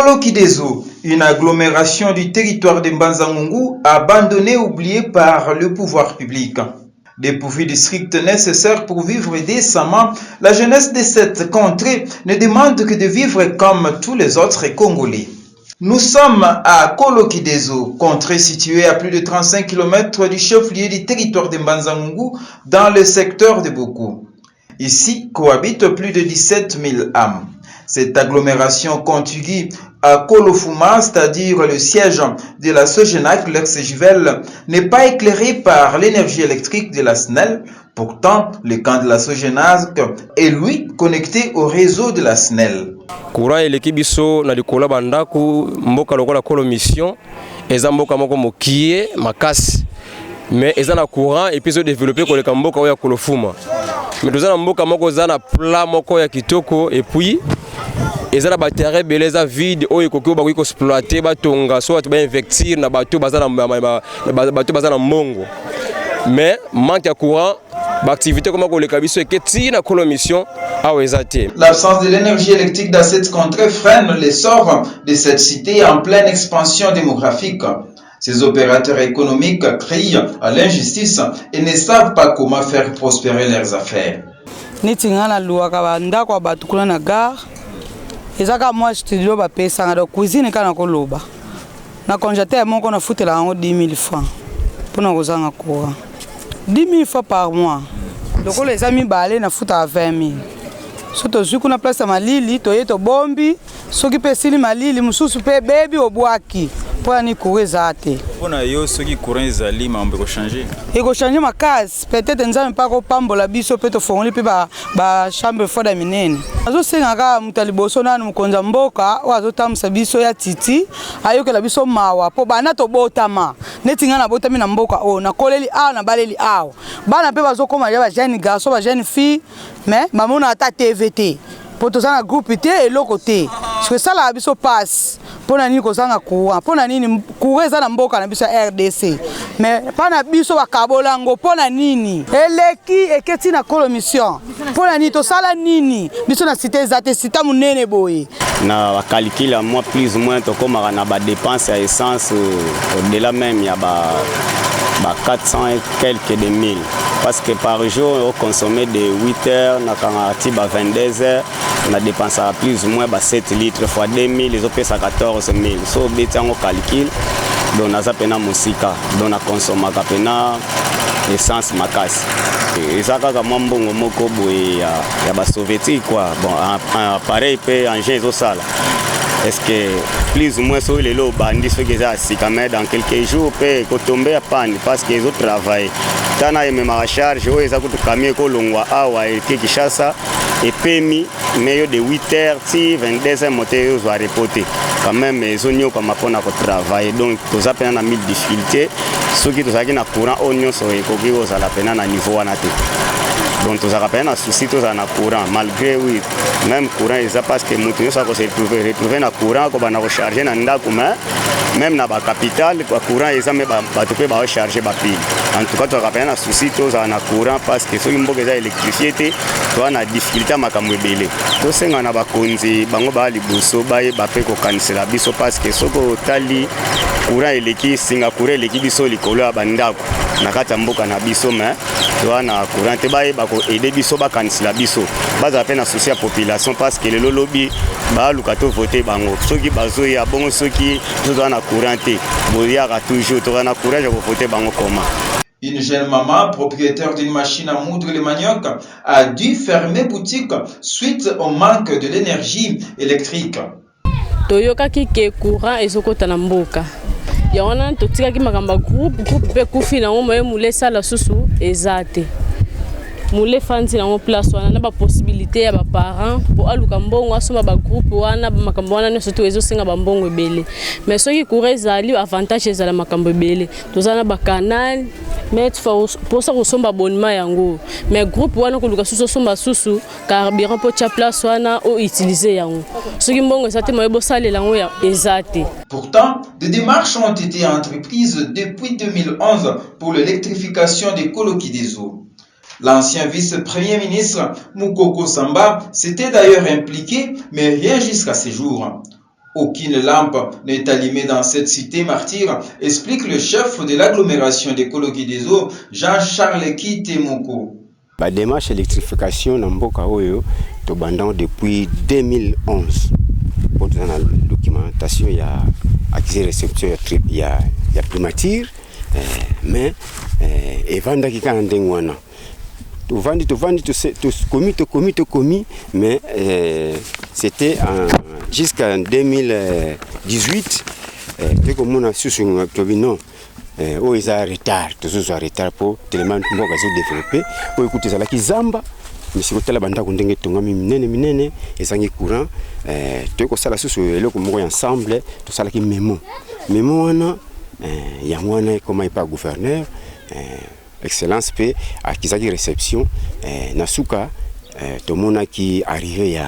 Kolo Kidezo, une agglomération du territoire de Mbanza-Ngungu, abandonnée et oubliée par le pouvoir public. Dépourvue du strict nécessaire pour vivre décemment, la jeunesse de cette contrée ne demande que de vivre comme tous les autres Congolais. Nous sommes à Kolo Kidezo, contrée située à plus de 35 km du chef-lieu du territoire de Mbanza-Ngungu, dans le secteur de Boko. Ici cohabitent plus de 17 000 âmes. Cette agglomération contiguë à Kolofuma, c'est-à-dire le siège de la Sogenac, l'ex-Juvel, n'est pas éclairée par l'énergie électrique de la SNEL. Pourtant, le camp de la Sogenac est lui connecté au réseau de la SNEL. Courant eleki biso na likola bandaku mboka lokola Kolo mission eza mboka moko mokie makasi mais eza na courant et puis zo développer koleka mboka oya Kolofuma mais tozana mboka moko za na plat moko ya kitoko et puis eza na batterie beleza vide oyo koki ba ko exploiter batonga so ba investir na bato bazana bato bazana mbongo mais manque ya courant l'activité comme on le kabiso et na Kolo mission awezate. L'absence de l'énergie électrique dans cette contrée freine l'essor de cette cité en pleine expansion démographique. Ces opérateurs économiques crient à l'injustice et ne savent pas comment faire prospérer leurs affaires. Nitingana luaka banda kwa batukula na gare. Ezaka moi studio ba pesa ngado cuisine kana koloba. Na congélateur moko na futela ngo 10 000 francs. Pona kozanga courant. 10 000 francs par mois. Donc les amis balé na futa 20 000. Soto zuku na place malili toyeto bombi, soki pesili malili mususu pe baby obwaki. Pour ni courir zate. Pona yo soki courant ezali mambo ko changer. Et ko changer ma case, peut-être nzambe pa ko pambola biso pe to fongoli pe ba chambre foda minene. Azo senga mutaliboso nanu mukonza mboka o azo tamsa biso ya titi, ayoke la biso mawa po bana to botama. Netinga na botami na mboka o na koleli a na baleli a. Bana pe bazo koma ya ba jeune garçon ba jeune fille, mais mamona ata TVT. Pour tous un groupe et l'autre côté. Parce que ça la biso passe. Pour nani kozanga courant. Pour nani courir za na mboka na biso RDC. Mais pas na biso wa kabolango. Pour nani eleki eketi na Kolo mission. Pour nani to sala nini. Biso na cité zate cité munene boye. Na calcul à moi plus ou moins to komara na ba dépenses à essence au-delà même ya ba 400 et quelques de mille. Parce que par jour, on consommait de 8 heures, on a 22 heures, on a dépensé plus ou moins 7 litres fois 2000, les autres c'est 14 000. So, on calcule, donc on a zapena musika, donc on a consommé essence makas. Et ça quand même bon moko boy ya ba soviétique quoi. Bon appareil peut engin zo sala. Est-ce que plus ou moins sur les lots bandits ceux qui sont dans quelques jours peut tomber à panne parce qu'ils ont travaillé. Tana et même à charge eux ils ont tout camion kolongwa awa et Kinshasa et permis mais de 8 heures si 22 heures moteur ils ont reporté. Quand même ils ont comme on a travaillé donc tous ça peine à 1000 difficultés ceux qui tous ça qui na courant oignon sur ekoki aux à la peine à niveau anaté. Donc tous ça peine à souci tous à na courant malgré oui même courant ils a parce que mutu ça ko se retrouver na courant ko bana recharger na ndako même na ba capitale quoi courant ils a mais ba to pe ba recharger ba pile en tout cas tous ça peine à souci tous à na courant parce que ceux qui mboka za électricité to na difficulté makambo ebele to senga na ba konzi bango ba liboso ba ye ba pe ko cancela biso parce que soko tali courant eleki singa courant eleki biso likolo ya bandako na kata mboka na biso mais to na courant te ba ye ba ko aider biso ba cancela biso baza pe na souci ya population parce que le lobby ba lukato voter bango soki bazo ya bongo soki to na courant te boya ka toujours to na courant ya ko voter bango comment. Une jeune maman, propriétaire d'une machine à moudre les manioc, a dû fermer boutique suite au manque de l'énergie électrique. Toyoka ki courant ezokota na mboka. Ya wana totika ki makamba groupe pe kufi na moyo mule sala susu ezate. Mule fanti na place wana na ba possibilité ya ba parents pour aluka mbongo asoma ba groupe wana ba makambo wana ne surtout ezo singa ba mbongo ebele. Mais soki courant ezali avantage ezala makambo ebele. Tozana ba canal mais pour ça kosomba abonnement yango. Mais groupe wana koluka susu somba susu carburant pour cha place wana o utiliser yango. Soki mbongo ezate moyebo salela yango ya ezate. Pourtant, des démarches ont été entreprises depuis 2011 pour l'électrification des Kolo Kidezo. L'ancien vice-premier ministre Moukoko Samba s'était d'ailleurs impliqué, mais rien jusqu'à ces jours. Aucune lampe n'est allumée dans cette cité martyre, explique le chef de l'agglomération d'écologie des eaux, Jean-Charles Kitemoko. La démarche électrification dans Mboka Oyo, depuis 2011. Dans la documentation, il y a accès réception, il y a primature, mais et vendre qui quand on commis, mais c'était jusqu'en 2018 que comme on a su sur non où ils ont retard, toujours en retard pour tellement de gens développer pour écouter ça là qui zamba mais si vous avez banda kundenge tonga minene ezangi courant to ko sala susu eloko moko ensemble to sala ki memo wana ya mwana comment il pas gouverneur excellence pe akizaki réception nasuka to mona qui arrivé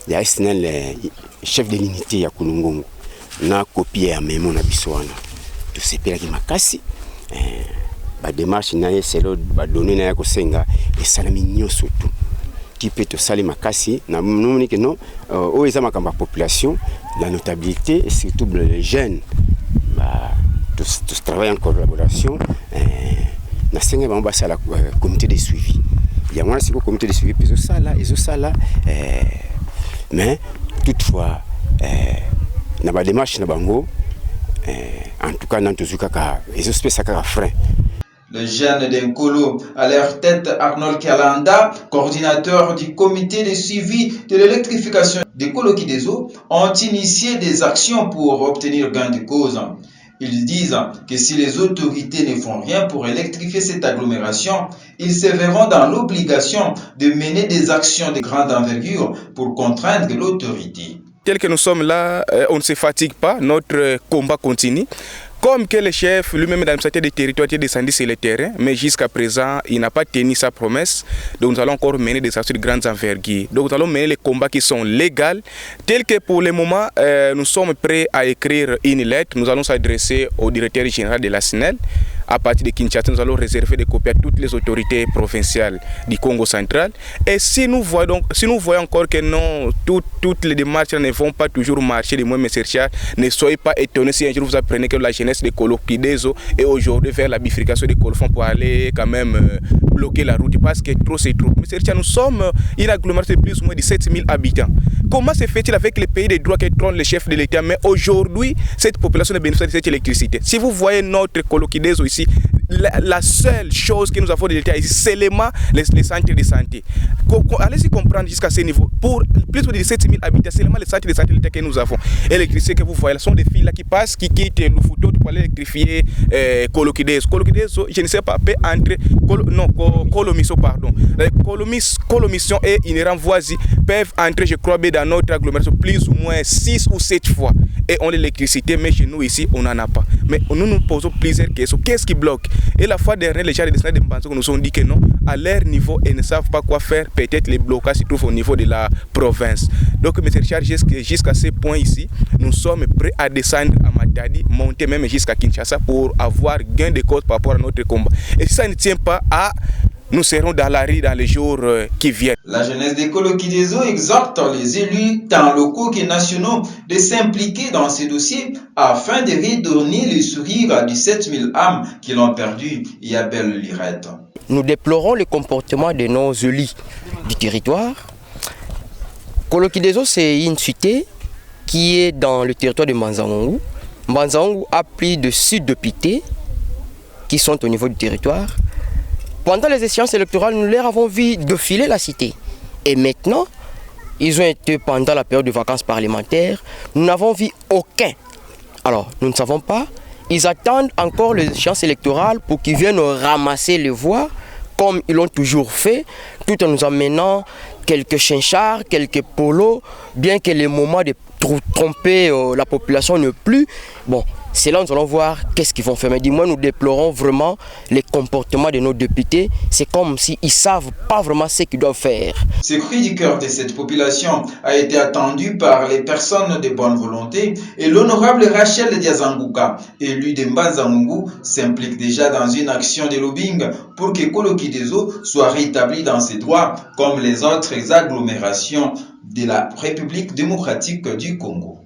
ya SNL chef de l'unité ya Kulungongo na copie ya memo na biswana to sepela ki makasi ba démarche na yeselo ba donner na ko senga et salami nyoso tout qui peut te saler makasi na moni que non o eza makamba population la notabilité et surtout les jeunes ba tous travaillent en collaboration na senga ba mbasa la comité de suivi ya mwana siko comité de suivi peso sala mais toutefois na ba démarche na bango en tout cas dans tout cas les espèces à frein. Les jeunes d'Enkolo, à leur tête Arnold Kalanda, coordinateur du comité de suivi de l'électrification d'écologie des eaux, ont initié des actions pour obtenir gain de cause. Ils disent que si les autorités ne font rien pour électrifier cette agglomération, ils se verront dans l'obligation de mener des actions de grande envergure pour contraindre l'autorité. Tel que nous sommes là, on ne se fatigue pas, notre combat continue. Comme que le chef lui-même d'administrateur des territoires est descendu sur le terrain, mais jusqu'à présent, il n'a pas tenu sa promesse. Donc nous allons encore mener des actions de grandes envergures. Donc nous allons mener les combats qui sont légaux. Tel que pour le moment, nous sommes prêts à écrire une lettre. Nous allons s'adresser au directeur général de la SNEL. À partir de Kinshasa, nous allons réserver des copies à toutes les autorités provinciales du Congo central. Et si nous voyons encore que non, toutes les démarches ne vont pas toujours marcher, les moyens chercheurs, ne soyez pas étonnés si un jour vous apprenez que la jeunesse de Koloki Deso est aujourd'hui vers la bifurcation de Kolofon pour aller quand même bloquer la route parce que trop c'est trop. Mais chercheurs, nous sommes une agglomération de plus ou moins de 7000 habitants. Comment se fait-il avec les pays de droit que trône le chef de l'État? Mais aujourd'hui, cette population ne bénéficie de cette électricité. Si vous voyez notre Koloki Deso ici, la seule chose que nous avons de l'État ici, c'est seulement les centres de santé. Allez-y comprendre jusqu'à ce niveau. Pour plus de 17 000 habitants, c'est seulement les centres de santé de l'État que nous avons. Et l'électricité que vous voyez, ce sont des fils là qui passent, qui quittent le photo pour aller électrifier Kolokideso. Kolokideso, je ne sais pas, peut entrer, Kolomiso, pardon. Kolomission et Inéran voisin peuvent entrer, je crois, dans notre agglomération plus ou moins 6 ou 7 fois. Et on a l'électricité, mais chez nous ici, on n'en a pas. Mais nous nous posons plusieurs questions. Qu'est-ce qui bloque? Et la fois dernière, les gens des descendants de Mbanzoko nous ont dit que non, à leur niveau, ils ne savent pas quoi faire. Peut-être les blocages se trouvent au niveau de la province. Donc, M. Richard, jusqu'à ce point ici, nous sommes prêts à descendre à Matadi, monter même jusqu'à Kinshasa pour avoir gain de cause par rapport à notre combat. Et si ça ne tient pas à... Nous serons dans la rue dans les jours qui viennent. La jeunesse d'écologie des eaux exhorte les élus, tant locaux que nationaux, de s'impliquer dans ces dossiers afin de redonner le sourire à 17 000 âmes qui l'ont perdu il y a belle lurette. Nous déplorons le comportement de nos élus du territoire. Koloki des eaux, c'est une cité qui est dans le territoire de Mbanza-Ngungu. Mbanza-Ngungu a plus de 6 députés qui sont au niveau du territoire. Pendant les échéances électorales, nous leur avons vu défiler la cité. Et maintenant, ils ont été pendant la période de vacances parlementaires. Nous n'avons vu aucun. Alors, nous ne savons pas. Ils attendent encore les échéances électorales pour qu'ils viennent ramasser les voix, comme ils l'ont toujours fait, tout en nous amenant quelques chinchards, quelques polos, bien que les moments de tromper la population ne plus. Bon, c'est là où nous allons voir qu'est-ce qu'ils vont faire. Mais dis-moi, nous déplorons vraiment les comportements de nos députés. C'est comme s'ils ne savent pas vraiment ce qu'ils doivent faire. Ce cri du cœur de cette population a été attendu par les personnes de bonne volonté et l'honorable Rachel Diazanguka, élue de Mbanza-Ngungu, s'implique déjà dans une action de lobbying pour que Koloki des eaux soit rétabli dans ses droits comme les autres agglomérations de la République démocratique du Congo.